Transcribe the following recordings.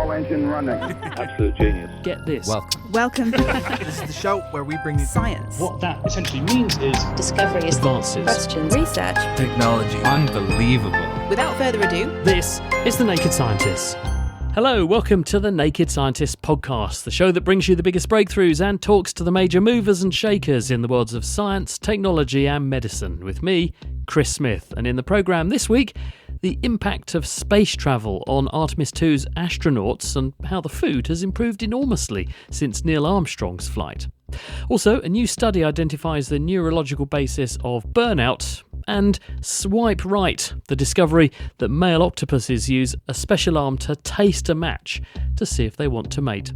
all engine running. Absolute genius. Get this. Welcome. This is the show where we bring you Science. What that essentially means is discoveries, Advances. Questions. Research. technology. Unbelievable. Without further ado, This is The Naked Scientists. Hello, welcome to The Naked Scientists podcast, the show that brings you the biggest breakthroughs and talks to the major movers and shakers in the worlds of science, technology and medicine, with me, Chris Smith. And in the programme this week, the impact of space travel on Artemis 2's astronauts and how the food has improved enormously since Neil Armstrong's flight. Also, a new study identifies the neurological basis of burnout, and Swipe Right, the discovery that male octopuses use a special arm to taste a match to see if they want to mate.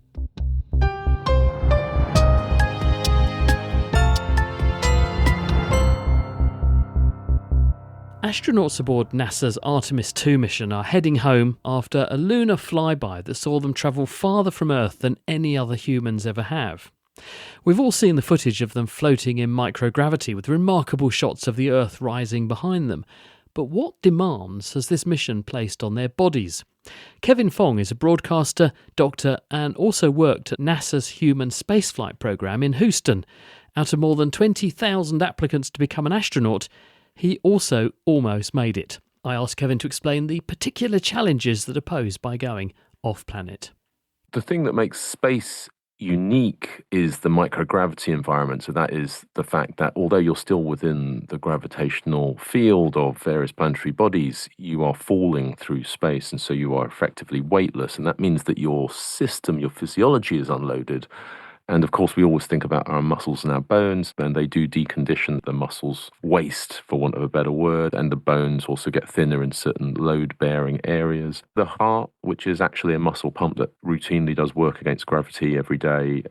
Astronauts aboard NASA's Artemis 2 mission are heading home after a lunar flyby that saw them travel farther from Earth than any other humans ever have. We've all seen the footage of them floating in microgravity with remarkable shots of the Earth rising behind them. But what demands has this mission placed on their bodies? Kevin Fong is a broadcaster, doctor, and also worked at NASA's human spaceflight program in Houston. Out of more than 20,000 applicants to become an astronaut, he also almost made it. I asked Kevin to explain the particular challenges that are posed by going off-planet. The thing that makes space unique is the microgravity environment. So that is the fact that although you're still within the gravitational field of various planetary bodies, you are falling through space, and so you are effectively weightless. And that means that your system, your physiology is unloaded. And of course, we always think about our muscles and our bones, and they do decondition. The muscles waste, for want of a better word, and the bones also get thinner in certain load-bearing areas. The heart, which is actually a muscle pump that routinely does work against gravity every day,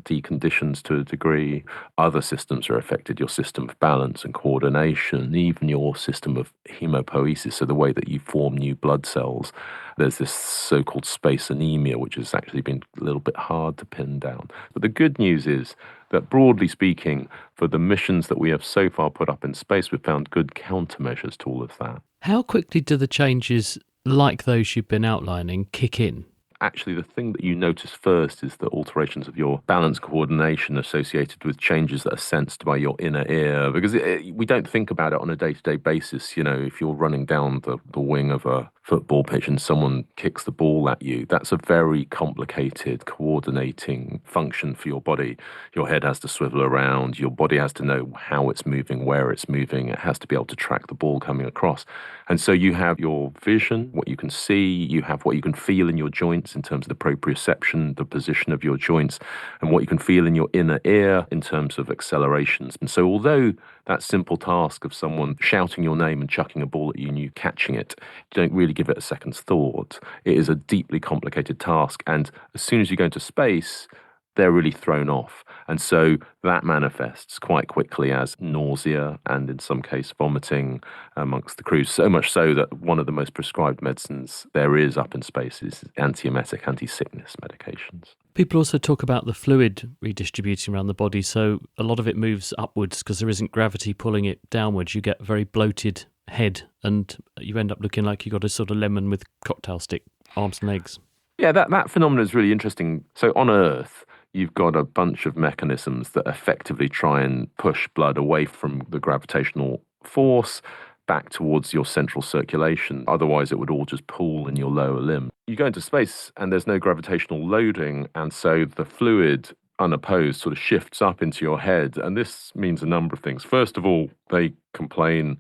deconditions to a degree. Other systems are affected, your system of balance and coordination, even your system of hemopoiesis, so the way that you form new blood cells. There's this so-called space anemia, which has actually been a little bit hard to pin down. But the good news is that, broadly speaking, for the missions that we have so far put up in space, we've found good countermeasures to all of that. How quickly do the changes like those you've been outlining kick in? Actually, the thing that you notice first is the alterations of your balance coordination associated with changes that are sensed by your inner ear, because we don't think about it on a day-to-day basis. You know, if you're running down the wing of a football pitch and someone kicks the ball at you, that's a very complicated coordinating function for your body. Your head has to swivel around, your body has to know how it's moving, where it's moving, it has to be able to track the ball coming across. And so you have your vision, what you can see, you have what you can feel in your joints in terms of the proprioception, the position of your joints, and what you can feel in your inner ear in terms of accelerations. And so although that simple task of someone shouting your name and chucking a ball at you and you catching it, you don't really give it a second's thought. It is a deeply complicated task. And as soon as you go into space, they're really thrown off. And so that manifests quite quickly as nausea and in some case vomiting amongst the crew. So much so that one of the most prescribed medicines there is up in space is antiemetic, anti-sickness medications. People also talk about the fluid redistributing around the body, so a lot of it moves upwards because there isn't gravity pulling it downwards. You get a very bloated head and you end up looking like you got a sort of lemon with cocktail stick arms and legs. Yeah, that phenomenon is really interesting. So on Earth, you've got a bunch of mechanisms that effectively try and push blood away from the gravitational force back towards your central circulation. Otherwise, it would all just pool in your lower limb. You go into space and there's no gravitational loading, and so the fluid, unopposed, sort of shifts up into your head. And this means a number of things. First of all, they complain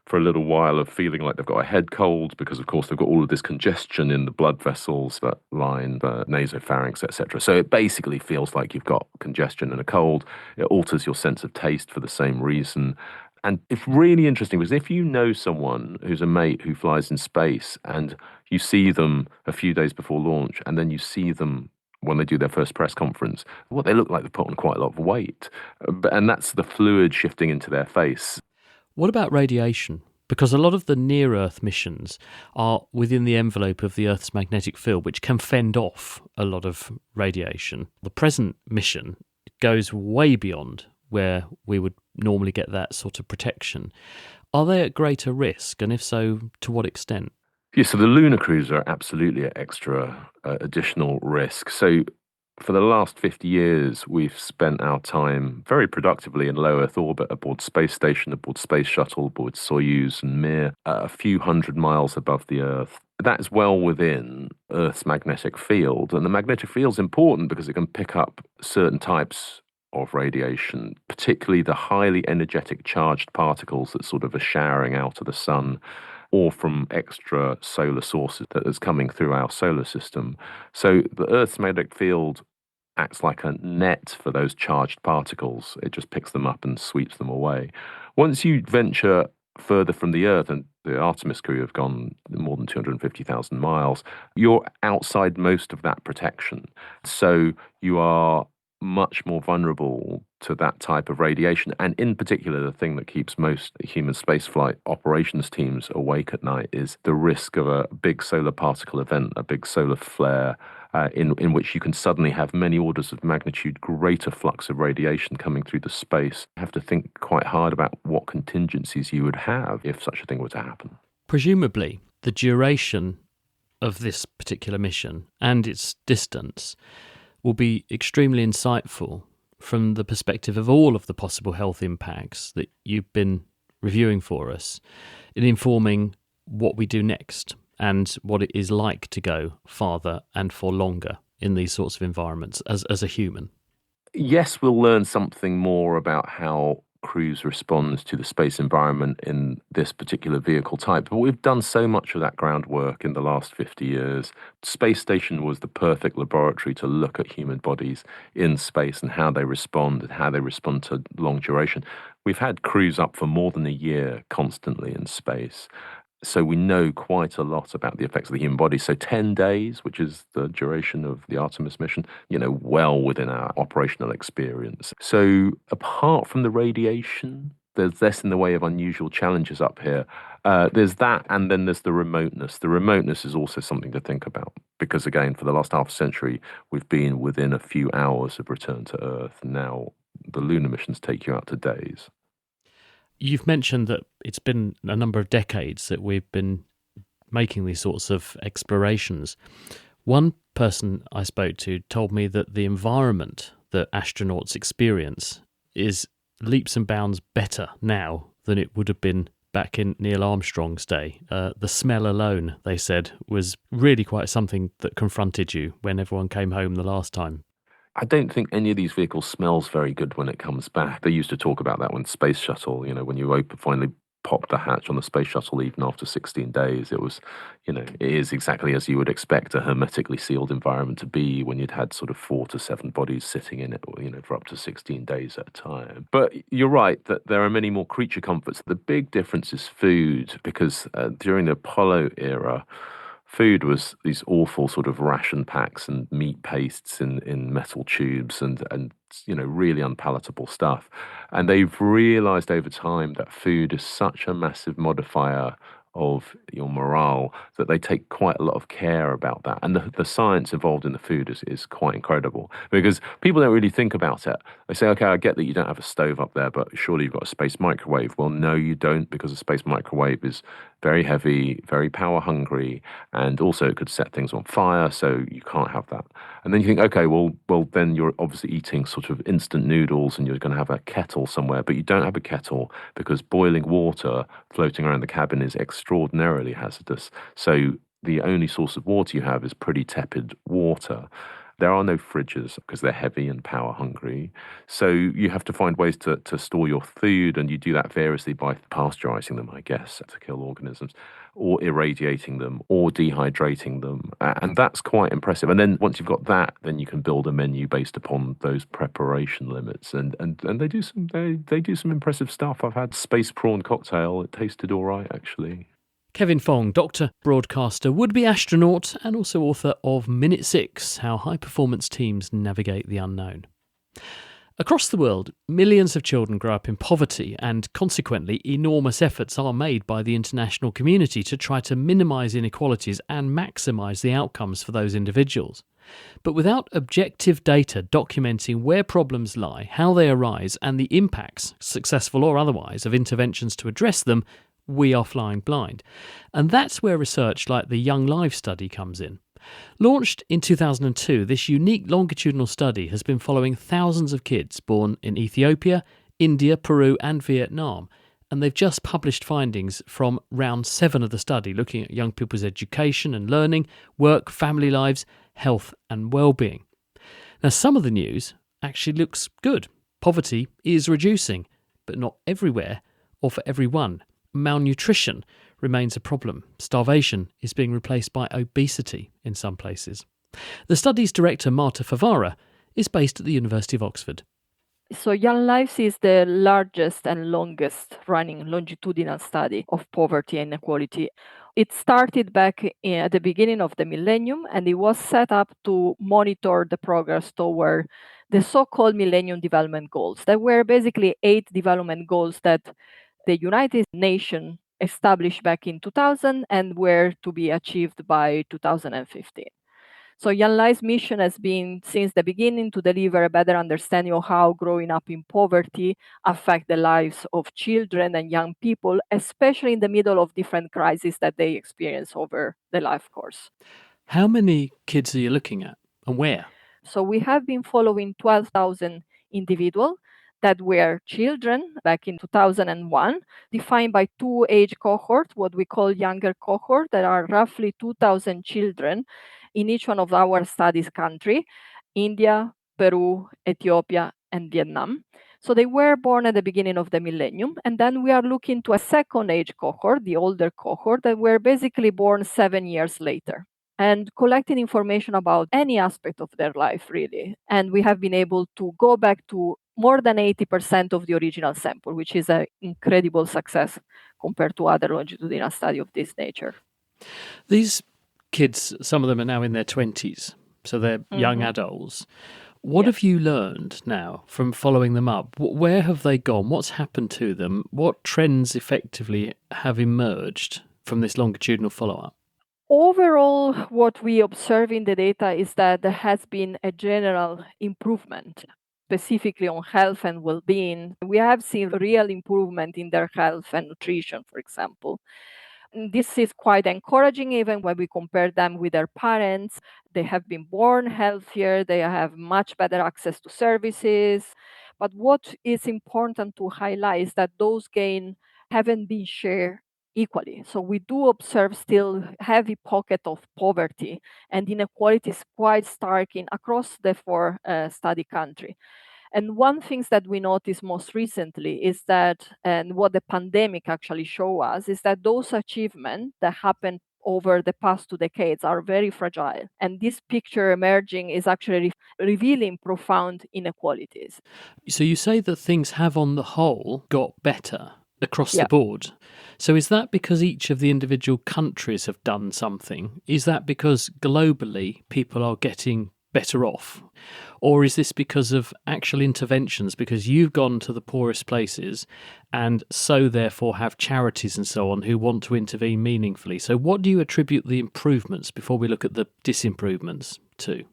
for a little while of feeling like they've got a head cold because, of course, they've got all of this congestion in the blood vessels that line the nasopharynx, etc. So it basically feels like you've got congestion and a cold. It alters your sense of taste for the same reason. And it's really interesting because if you know someone who's a mate who flies in space and you see them a few days before launch and then you see them when they do their first press conference, what they look like, they've put on quite a lot of weight. And that's the fluid shifting into their face. What about radiation? Because a lot of the near-Earth missions are within the envelope of the Earth's magnetic field, which can fend off a lot of radiation. The present mission goes way beyond where we would normally get that sort of protection. Are they at greater risk? And if so, to what extent? Yeah, so the lunar crews are absolutely at extra additional risk. So for the last 50 years, we've spent our time very productively in low Earth orbit aboard space station, aboard space shuttle, aboard Soyuz and Mir, a few hundred miles above the Earth. That's well within Earth's magnetic field. And the magnetic field's important because it can pick up certain types of radiation, particularly the highly energetic charged particles that sort of are showering out of the sun or from extra solar sources that is coming through our solar system. So the Earth's magnetic field acts like a net for those charged particles. It just picks them up and sweeps them away. Once you venture further from the Earth, and the Artemis crew have gone more than 250,000 miles, you're outside most of that protection. So you are much more vulnerable to that type of radiation. And in particular, the thing that keeps most human spaceflight operations teams awake at night is the risk of a big solar particle event, a big solar flare, in which you can suddenly have many orders of magnitude greater flux of radiation coming through the space. You have to think quite hard about what contingencies you would have if such a thing were to happen. Presumably, the duration of this particular mission and its distance will be extremely insightful from the perspective of all of the possible health impacts that you've been reviewing for us in informing what we do next and what it is like to go farther and for longer in these sorts of environments as a human. Yes, we'll learn something more about how crews respond to the space environment in this particular vehicle type. But we've done so much of that groundwork in the last 50 years. Space station was the perfect laboratory to look at human bodies in space and how they respond to long duration. We've had crews up for more than a year constantly in space. So we know quite a lot about the effects of the human body. So 10 days, which is the duration of the Artemis mission, well within our operational experience. So apart from the radiation, there's less in the way of unusual challenges up here. There's that, and then there's the remoteness. The remoteness is also something to think about because, again, for the last half century, we've been within a few hours of return to Earth. Now the lunar missions take you out to days. You've mentioned that it's been a number of decades that we've been making these sorts of explorations. One person I spoke to told me that the environment that astronauts experience is leaps and bounds better now than it would have been back in Neil Armstrong's day. The smell alone, they said, was really quite something that confronted you when everyone came home the last time. I don't think any of these vehicles smells very good when it comes back. They used to talk about that when Space Shuttle, when you finally popped the hatch on the Space Shuttle, even after 16 days, it was, it is exactly as you would expect a hermetically sealed environment to be when you'd had sort of 4 to 7 bodies sitting in it, for up to 16 days at a time. But you're right that there are many more creature comforts. The big difference is food, because during the Apollo era, food was these awful sort of ration packs and meat pastes in metal tubes and really unpalatable stuff. And they've realized over time that food is such a massive modifier of your morale that they take quite a lot of care about that. And the science involved in the food is quite incredible because people don't really think about it. They say, okay, I get that you don't have a stove up there, but surely you've got a space microwave. Well, no, you don't, because a space microwave is very heavy, very power hungry, and also it could set things on fire, so you can't have that. And then you think, okay, well, then you're obviously eating sort of instant noodles and you're going to have a kettle somewhere, but you don't have a kettle because boiling water floating around the cabin is extraordinarily hazardous. So the only source of water you have is pretty tepid water. There are no fridges because they're heavy and power hungry. So you have to find ways to store your food, and you do that variously by pasteurizing them, I guess, to kill organisms, or irradiating them, or dehydrating them. And that's quite impressive. And then once you've got that, then you can build a menu based upon those preparation limits. And they do some impressive stuff. I've had space prawn cocktail. It tasted all right, actually. Kevin Fong, doctor, broadcaster, would-be astronaut, and also author of Minute 6, How High-Performance Teams Navigate the Unknown. Across the world, millions of children grow up in poverty, and consequently, enormous efforts are made by the international community to try to minimise inequalities and maximise the outcomes for those individuals. But without objective data documenting where problems lie, how they arise, and the impacts, successful or otherwise, of interventions to address them, we are flying blind. And that's where research like the Young Lives study comes in. Launched in 2002, this unique longitudinal study has been following thousands of kids born in Ethiopia, India, Peru and Vietnam. And they've just published findings from round 7 of the study, looking at young people's education and learning, work, family lives, health and well-being. Now, some of the news actually looks good. Poverty is reducing, but not everywhere or for everyone. Malnutrition remains a problem. Starvation is being replaced by obesity in some places. The study's director, Marta Favara, is based at the University of Oxford. So Young Lives is the largest and longest running longitudinal study of poverty and inequality. It started back at the beginning of the millennium, and it was set up to monitor the progress toward the so-called Millennium Development Goals. That were basically 8 development goals that the United Nations established back in 2000 and were to be achieved by 2015. So Young Lives' mission has been since the beginning to deliver a better understanding of how growing up in poverty affect the lives of children and young people, especially in the middle of different crises that they experience over the life course. How many kids are you looking at and where? So we have been following 12,000 individuals that were children back in 2001, defined by 2 age cohorts, what we call younger cohort, that are roughly 2,000 children in each one of our studies country, India, Peru, Ethiopia, and Vietnam. So they were born at the beginning of the millennium. And then we are looking to a second age cohort, the older cohort, that were basically born 7 years later, and collecting information about any aspect of their life, really. And we have been able to go back to more than 80% of the original sample, which is an incredible success compared to other longitudinal studies of this nature. These kids, some of them are now in their 20s, so they're young adults. What have you learned now from following them up? Where have they gone? What's happened to them? What trends effectively have emerged from this longitudinal follow-up? Overall, what we observe in the data is that there has been a general improvement, specifically on health and well-being. We have seen real improvement in their health and nutrition, for example. This is quite encouraging, even when we compare them with their parents. They have been born healthier, they have much better access to services. But what is important to highlight is that those gains haven't been shared equally. So we do observe still heavy pocket of poverty, and inequality is quite stark across the 4 study country. And one thing that we noticed most recently is that, and what the pandemic actually showed us, is that those achievements that happened over the past 2 decades are very fragile. And this picture emerging is actually revealing profound inequalities. So you say that things have on the whole got better across the board. So is that because each of the individual countries have done something? Is that because globally people are getting better off? Or is this because of actual interventions, because you've gone to the poorest places and so therefore have charities and so on who want to intervene meaningfully? So what do you attribute the improvements before we look at the disimprovements to?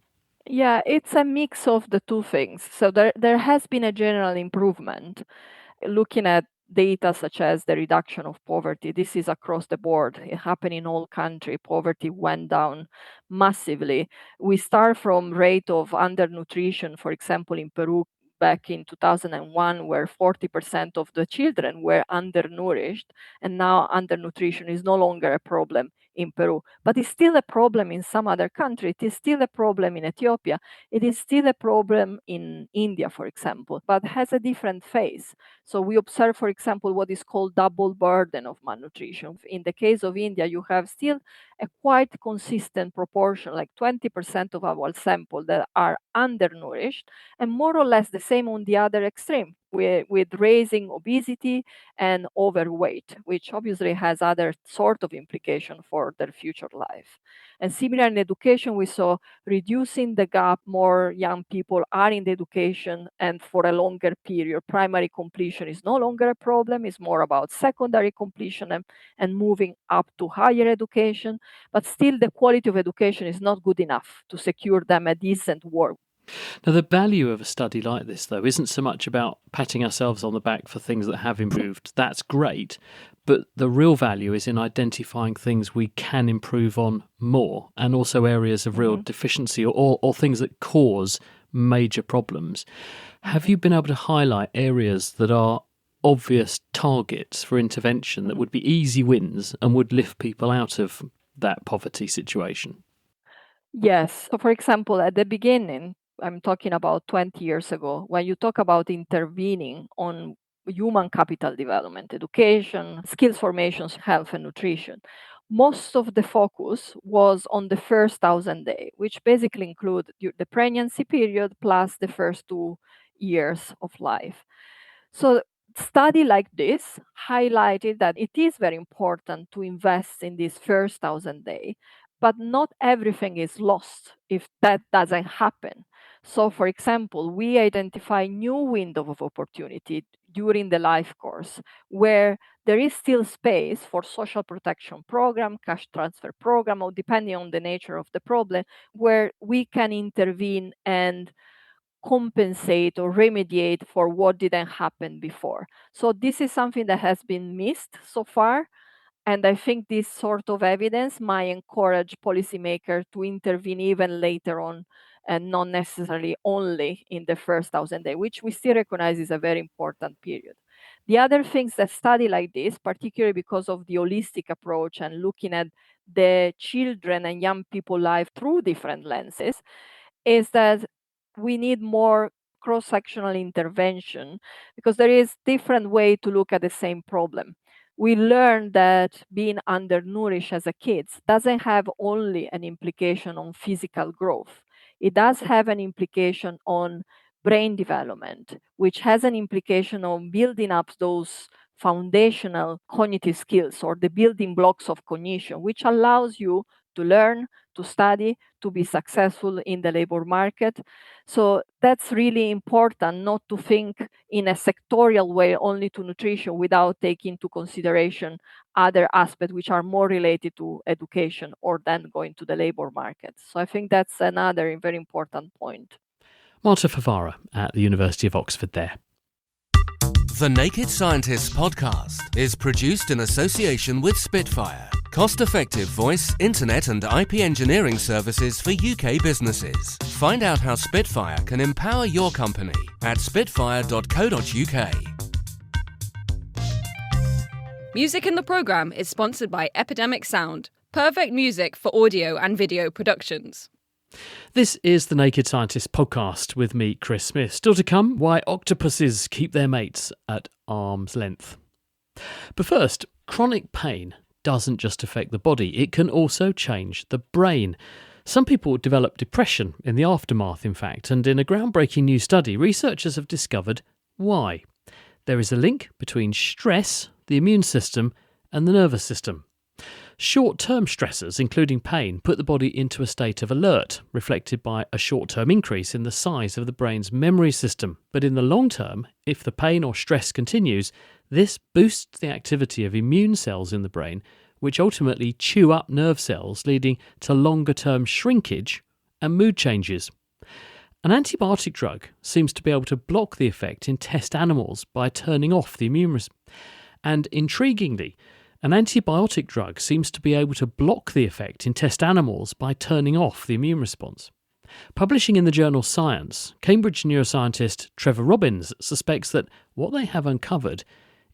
Yeah, it's a mix of the 2 things. So there has been a general improvement. Looking at data such as the reduction of poverty, this is across the board. It happened in all countries. Poverty went down massively. We start from rate of undernutrition, for example, in Peru back in 2001, where 40% of the children were undernourished, and now undernutrition is no longer a problem in Peru. But it's still a problem in some other countries. It is still a problem in Ethiopia. It is still a problem in India, for example, but has a different phase. So we observe, for example, what is called double burden of malnutrition. In the case of India, you have still a quite consistent proportion, like 20% of our sample that are undernourished, and more or less the same on the other extreme, with raising obesity and overweight, which obviously has other sort of implication for their future life. And similar in education, we saw reducing the gap. More young people are in the education and for a longer period. Primary completion is no longer a problem. It's more about secondary completion and moving up to higher education. But still, the quality of education is not good enough to secure them a decent work. Now, the value of a study like this, though, isn't so much about patting ourselves on the back for things that have improved. That's great. But the real value is in identifying things we can improve on more, and also areas of real deficiency or things that cause major problems. Have you been able to highlight areas that are obvious targets for intervention that would be easy wins and would lift people out of that poverty situation? Yes. So, for example, at the beginning, I'm talking about 20 years ago, when you talk about intervening on human capital development, education, skills formations, health, and nutrition, most of the focus was on the first 1,000 days, which basically include the pregnancy period plus the first 2 years of life. So, study like this highlighted that it is very important to invest in this first 1,000 days, but not everything is lost if that doesn't happen. So, for example, we identify new window of opportunity during the life course where there is still space for social protection program, cash transfer program, or depending on the nature of the problem, where we can intervene and compensate or remediate for what didn't happen before. So this is something that has been missed so far. And I think this sort of evidence might encourage policymakers to intervene even later on and not necessarily only in the first 1,000 days, which we still recognize is a very important period. The other things that study like this, particularly because of the holistic approach and looking at the children and young people life through different lenses, is that we need more cross-sectional intervention because there is different way to look at the same problem. We learned that being undernourished as a kid doesn't have only an implication on physical growth. It does have an implication on brain development, which has an implication on building up those foundational cognitive skills or the building blocks of cognition, which allows you to learn, to study, to be successful in the labor market. So that's really important, not to think in a sectorial way only to nutrition without taking into consideration other aspects which are more related to education or then going to the labor market. So I think that's another very important point. Marta Favara at the University of Oxford there. The Naked Scientists podcast is produced in association with Spitfire, cost-effective voice, internet and IP engineering services for UK businesses. Find out how Spitfire can empower your company at spitfire.co.uk. Music in the programme is sponsored by Epidemic Sound, perfect music for audio and video productions. This is the Naked Scientists podcast with me, Chris Smith. Still to come, why octopuses keep their mates at arm's length. But first, chronic pain doesn't just affect the body, it can also change the brain. Some people develop depression in the aftermath, in fact, and in a groundbreaking new study, researchers have discovered why. There is a link between stress, the immune system, and the nervous system. Short-term stressors, including pain, put the body into a state of alert, reflected by a short-term increase in the size of the brain's memory system. But in the long term, if the pain or stress continues, this boosts the activity of immune cells in the brain, which ultimately chew up nerve cells, leading to longer-term shrinkage and mood changes. An antibiotic drug seems to be able to block the effect in test animals by turning off the immune response. And intriguingly, an antibiotic drug seems to be able to block the effect in test animals by turning off the immune response. Publishing in the journal Science, Cambridge neuroscientist Trevor Robbins suspects that what they have uncovered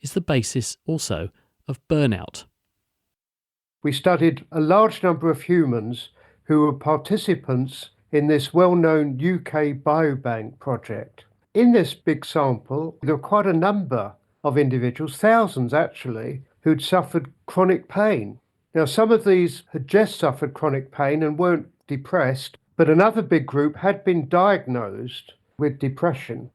is the basis also of burnout. We studied a large number of humans who were participants in this well-known UK Biobank project. In this big sample, there were quite a number of individuals, thousands actually, who'd suffered chronic pain. Now, some of these had just suffered chronic pain and weren't depressed, but another big group had been diagnosed with depression.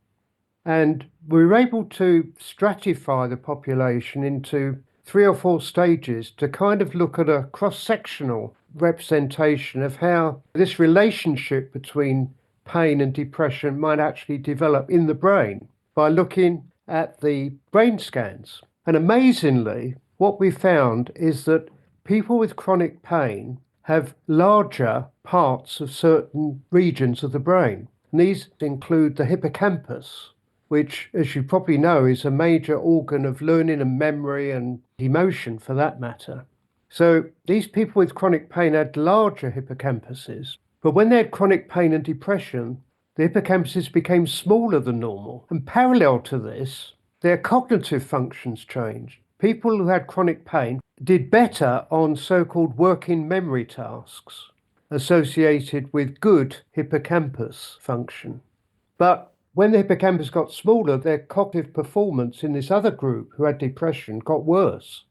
And we were able to stratify the population into 3 or 4 stages to kind of look at a cross-sectional representation of how this relationship between pain and depression might actually develop in the brain by looking at the brain scans. And amazingly, what we found is that people with chronic pain have larger parts of certain regions of the brain. And these include the hippocampus, which, as you probably know, is a major organ of learning and memory and emotion for that matter. So these people with chronic pain had larger hippocampuses, but when they had chronic pain and depression, the hippocampuses became smaller than normal. And parallel to this, their cognitive functions changed. People who had chronic pain did better on so-called working memory tasks associated with good hippocampus function. But when the hippocampus got smaller, their cognitive performance in this other group who had depression got worse.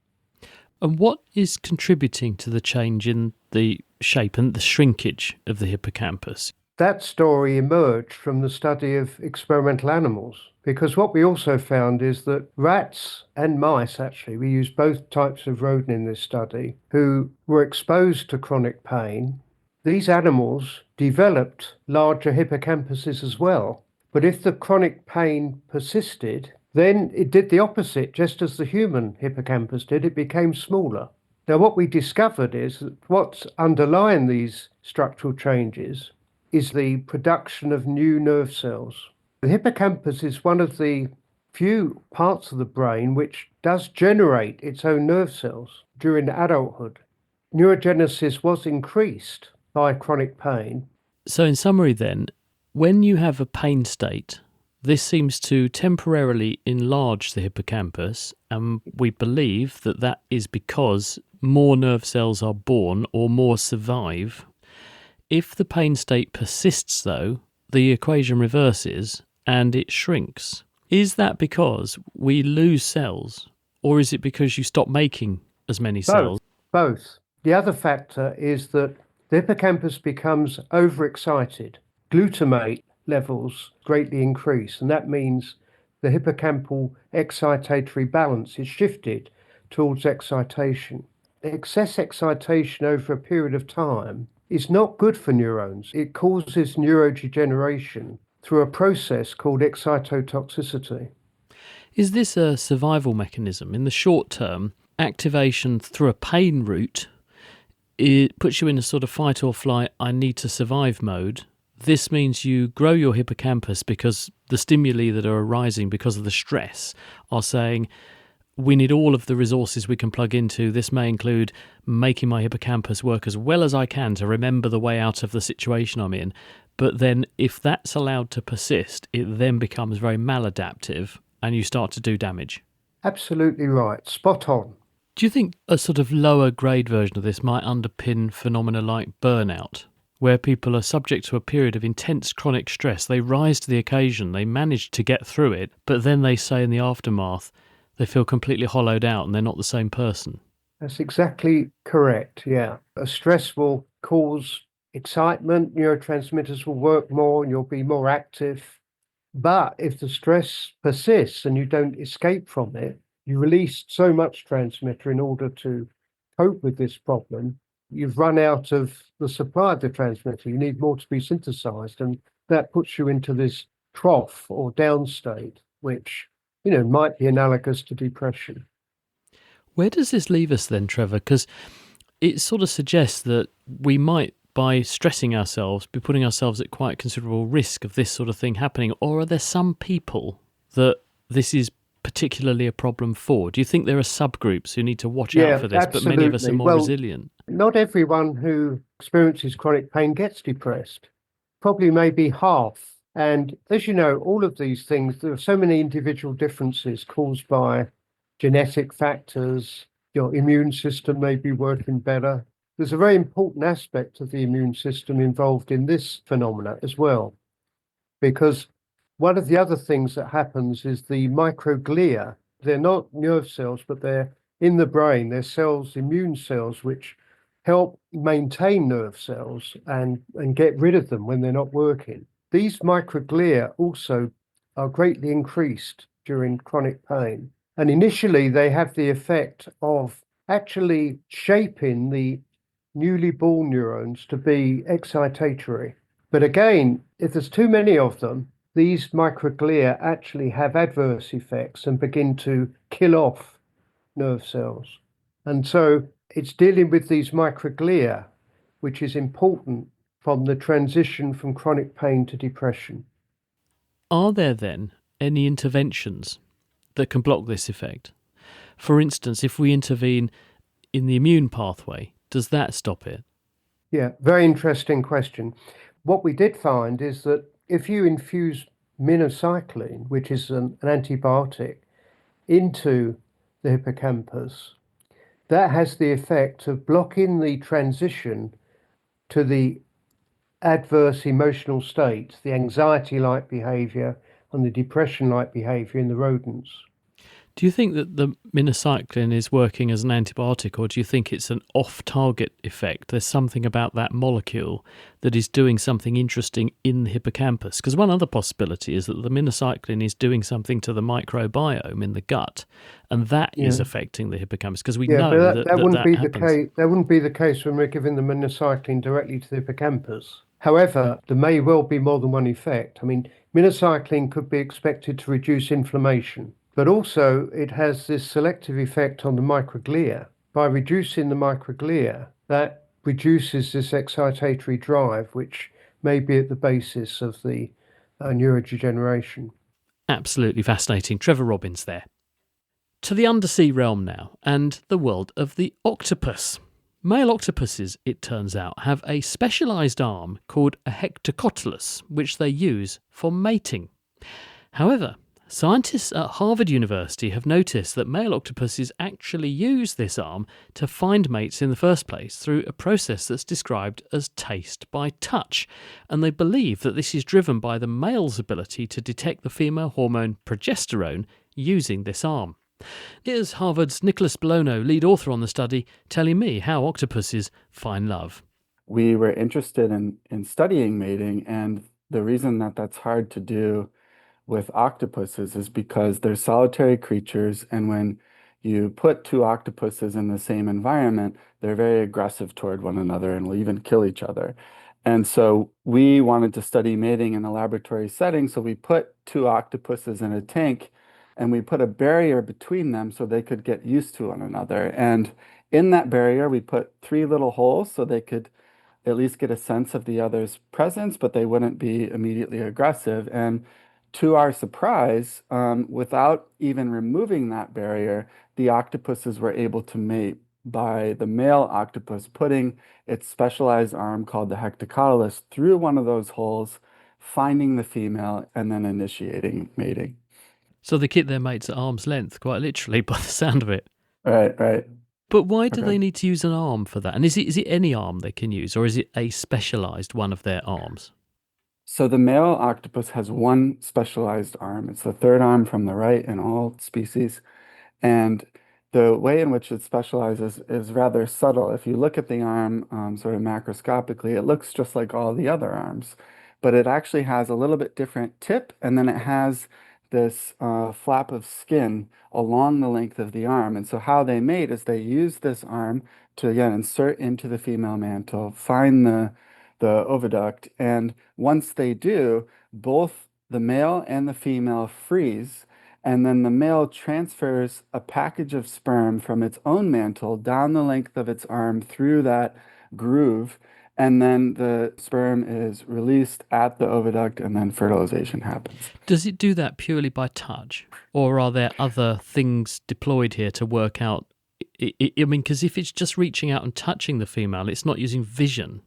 And what is contributing to the change in the shape and the shrinkage of the hippocampus? That story emerged from the study of experimental animals, because what we also found is that rats and mice, actually, we used both types of rodent in this study, who were exposed to chronic pain, these animals developed larger hippocampuses as well. But if the chronic pain persisted, then it did the opposite, just as the human hippocampus did, it became smaller. Now, what we discovered is that what's underlying these structural changes is the production of new nerve cells. The hippocampus is one of the few parts of the brain which does generate its own nerve cells during adulthood. Neurogenesis was increased by chronic pain. So in summary then, when you have a pain state, this seems to temporarily enlarge the hippocampus, and we believe that that is because more nerve cells are born or more survive. If the pain state persists, though, the equation reverses and it shrinks. Is that because we lose cells, or is it because you stop making as many cells? Both. The other factor is that the hippocampus becomes overexcited. Glutamate levels greatly increase, and that means the hippocampal excitatory balance is shifted towards excitation. Excess excitation over a period of time is not good for neurons. It causes neurodegeneration through a process called excitotoxicity. Is this a survival mechanism? In the short term, activation through a pain route, it puts you in a sort of fight or flight, I need to survive mode. This means you grow your hippocampus because the stimuli that are arising because of the stress are saying, we need all of the resources we can plug into. This may include making my hippocampus work as well as I can to remember the way out of the situation I'm in. But then if that's allowed to persist, it then becomes very maladaptive and you start to do damage. Absolutely right. Spot on. Do you think a sort of lower grade version of this might underpin phenomena like burnout, where people are subject to a period of intense chronic stress? They rise to the occasion, they manage to get through it, but then they say in the aftermath, they feel completely hollowed out and they're not the same person. That's exactly correct, yeah. A stress will cause excitement, neurotransmitters will work more and you'll be more active. But if the stress persists and you don't escape from it, you release so much transmitter in order to cope with this problem, you've run out of the supply of the transmitter. You need more to be synthesized, and that puts you into this trough or down state, which might be analogous to depression. Where does this leave us then, Trevor? Because it sort of suggests that we might, by stressing ourselves, be putting ourselves at quite considerable risk of this sort of thing happening. Or are there some people that this is particularly a problem for? Do you think there are subgroups who need to watch out for this, absolutely. But many of us are more resilient? Not everyone who experiences chronic pain gets depressed. Probably maybe half. And as you know, all of these things, there are so many individual differences caused by genetic factors. Your immune system may be working better. There's a very important aspect of the immune system involved in this phenomena as well, because one of the other things that happens is the microglia. They're not nerve cells, but they're in the brain. They're cells, immune cells, which help maintain nerve cells and get rid of them when they're not working. These microglia also are greatly increased during chronic pain. And initially, they have the effect of actually shaping the newly born neurons to be excitatory. But again, if there's too many of them, these microglia actually have adverse effects and begin to kill off nerve cells. And so it's dealing with these microglia, which is important from the transition from chronic pain to depression. Are there then any interventions that can block this effect? For instance, if we intervene in the immune pathway, does that stop it? Yeah, very interesting question. What we did find is that if you infuse minocycline, which is an antibiotic, into the hippocampus, that has the effect of blocking the transition to the adverse emotional states, the anxiety-like behavior and the depression-like behavior in the rodents. Do you think that the minocycline is working as an antibiotic, or do you think it's an off-target effect? There's something about that molecule that is doing something interesting in the hippocampus. Because one other possibility is that the minocycline is doing something to the microbiome in the gut, and that is affecting the hippocampus. Because we know that wouldn't be happens. the case. That wouldn't be the case when we're giving the minocycline directly to the hippocampus. However, there may well be more than one effect. I mean, minocycline could be expected to reduce inflammation. But also, it has this selective effect on the microglia. By reducing the microglia, that reduces this excitatory drive, which may be at the basis of the neurodegeneration. Absolutely fascinating. Trevor Robbins there. To the undersea realm now, and the world of the octopus. Male octopuses, it turns out, have a specialised arm called a hectocotylus, which they use for mating. However, scientists at Harvard University have noticed that male octopuses actually use this arm to find mates in the first place through a process that's described as taste by touch, and they believe that this is driven by the male's ability to detect the female hormone progesterone using this arm. Here's Harvard's Nicholas Bolono, lead author on the study, telling me how octopuses find love. We were interested in studying mating, and the reason that that's hard to do with octopuses is because they're solitary creatures, and when you put two octopuses in the same environment, they're very aggressive toward one another and will even kill each other. And so we wanted to study mating in a laboratory setting, so we put two octopuses in a tank and we put a barrier between them so they could get used to one another. And in that barrier, we put 3 little holes so they could at least get a sense of the other's presence, but they wouldn't be immediately aggressive. And to our surprise, without even removing that barrier, the octopuses were able to mate by the male octopus putting its specialized arm called the hectocotylus through one of those holes, finding the female, and then initiating mating. So they keep their mates at arm's length, quite literally, by the sound of it. Right. But why do they need to use an arm for that? And is it any arm they can use, or is it a specialised one of their arms? So the male octopus has one specialized arm. It's the third arm from the right in all species. And the way in which it specializes is rather subtle. If you look at the arm sort of macroscopically, it looks just like all the other arms. But it actually has a little bit different tip, and then it has this flap of skin along the length of the arm. And so how they mate is they use this arm to, again, insert into the female mantle, find the oviduct, and once they do, both the male and the female freeze, and then the male transfers a package of sperm from its own mantle down the length of its arm through that groove, and then the sperm is released at the oviduct, and then fertilization happens. Does it do that purely by touch, or are there other things deployed here to work out? I mean, because if it's just reaching out and touching the female, it's not using vision.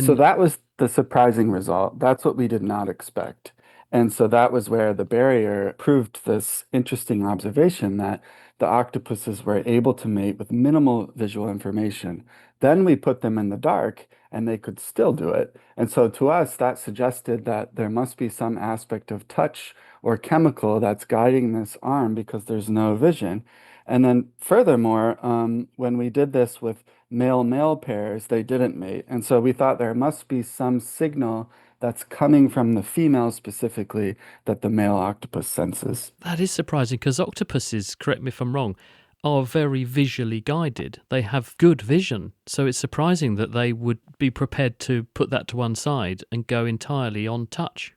So that was the surprising result. That's what we did not expect. And so that was where the barrier proved this interesting observation that the octopuses were able to mate with minimal visual information. Then we put them in the dark and they could still do it. And so to us, that suggested that there must be some aspect of touch or chemical that's guiding this arm because there's no vision. And then furthermore, when we did this with male-male pairs, they didn't mate. And so we thought there must be some signal that's coming from the female specifically that the male octopus senses. That is surprising because octopuses, correct me if I'm wrong, are very visually guided. They have good vision. So it's surprising that they would be prepared to put that to one side and go entirely on touch.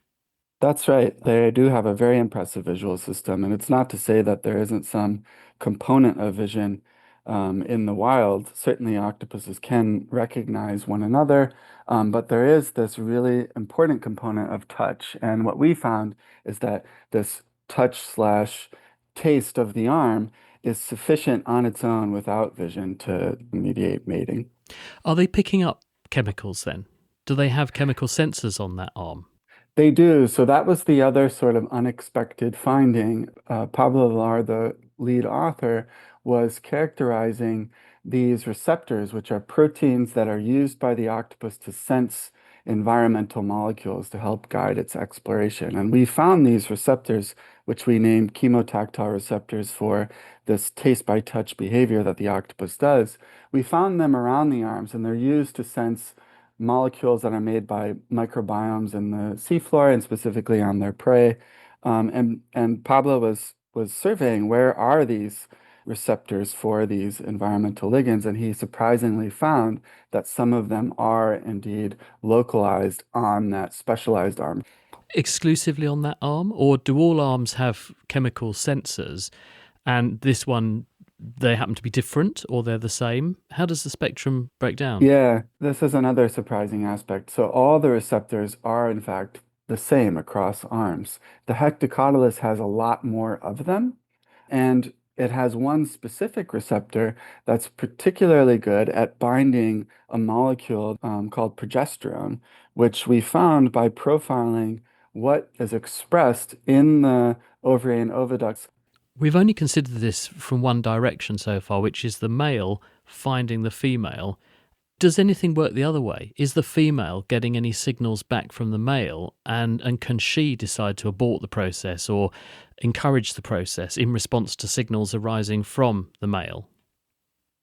That's right. They do have a very impressive visual system. And it's not to say that there isn't some component of vision in the wild. Certainly octopuses can recognize one another, but there is this really important component of touch. And what we found is that this touch/taste of the arm is sufficient on its own without vision to mediate mating. Are they picking up chemicals then? Do they have chemical sensors on that arm? They do. So that was the other sort of unexpected finding. Pablo Villar, the lead author, was characterizing these receptors, which are proteins that are used by the octopus to sense environmental molecules to help guide its exploration. And we found these receptors, which we named chemotactile receptors for this taste by touch behavior that the octopus does. We found them around the arms, and they're used to sense molecules that are made by microbiomes in the seafloor and specifically on their prey. And Pablo was surveying where are these receptors for these environmental ligands, and he surprisingly found that some of them are indeed localized on that specialized arm. Exclusively on that arm, or do all arms have chemical sensors and this one, they happen to be different or they're the same? How does the spectrum break down? Yeah, this is another surprising aspect. So all the receptors are in fact the same across arms. The Hectocotylus has a lot more of them, and it has one specific receptor that's particularly good at binding a molecule called progesterone, which we found by profiling what is expressed in the ovary and oviducts. We've only considered this from one direction so far, which is the male finding the female. Does anything work the other way? Is the female getting any signals back from the male, and can she decide to abort the process or encourage the process in response to signals arising from the male?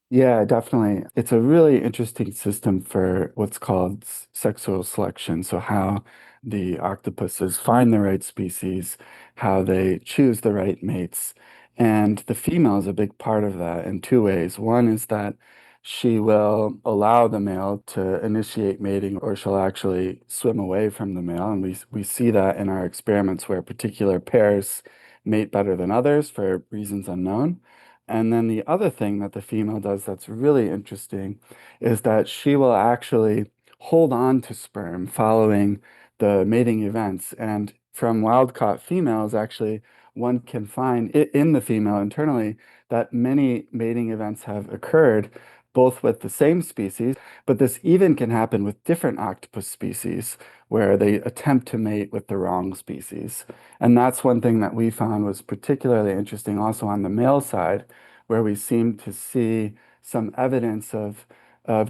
Yeah, definitely. It's a really interesting system for what's called sexual selection. So how the octopuses find the right species, how they choose the right mates. And the female is a big part of that in two ways. One is that she will allow the male to initiate mating, or she'll actually swim away from the male. And we see that in our experiments where particular pairs mate better than others for reasons unknown. And then the other thing that the female does that's really interesting is that she will actually hold on to sperm following the mating events. And from wild-caught females, actually, one can find in the female internally that many mating events have occurred both with the same species, but this even can happen with different octopus species where they attempt to mate with the wrong species. And that's one thing that we found was particularly interesting also on the male side, where we seem to see some evidence of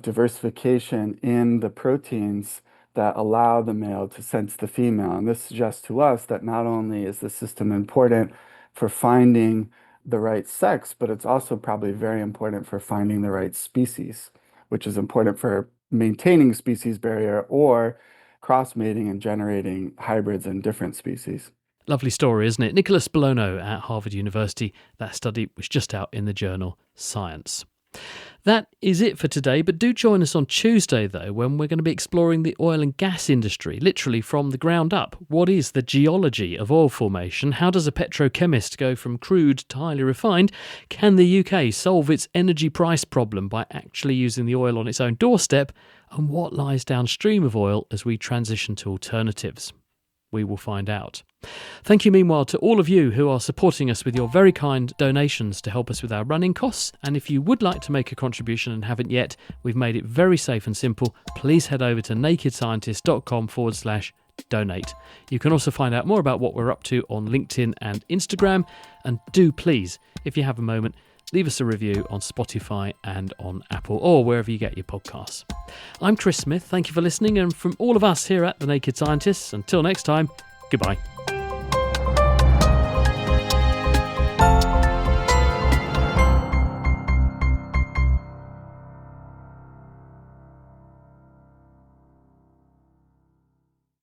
diversification in the proteins that allow the male to sense the female. And this suggests to us that not only is the system important for finding the right sex, but it's also probably very important for finding the right species, which is important for maintaining species barrier or cross-mating and generating hybrids in different species. Lovely story, isn't it? Nicholas Bologno at Harvard University. That study was just out in the journal Science. That is it for today, but do join us on Tuesday, though, when we're going to be exploring the oil and gas industry, literally from the ground up. What is the geology of oil formation? How does a petrochemist go from crude to highly refined? Can the UK solve its energy price problem by actually using the oil on its own doorstep? And what lies downstream of oil as we transition to alternatives? We will find out. Thank you, meanwhile, to all of you who are supporting us with your very kind donations to help us with our running costs. And if you would like to make a contribution and haven't yet, we've made it very safe and simple. Please head over to nakedscientist.com/donate. You can also find out more about what we're up to on LinkedIn and Instagram. And do please, if you have a moment, leave us a review on Spotify and on Apple or wherever you get your podcasts. I'm Chris Smith. Thank you for listening. And from all of us here at The Naked Scientists, until next time, goodbye.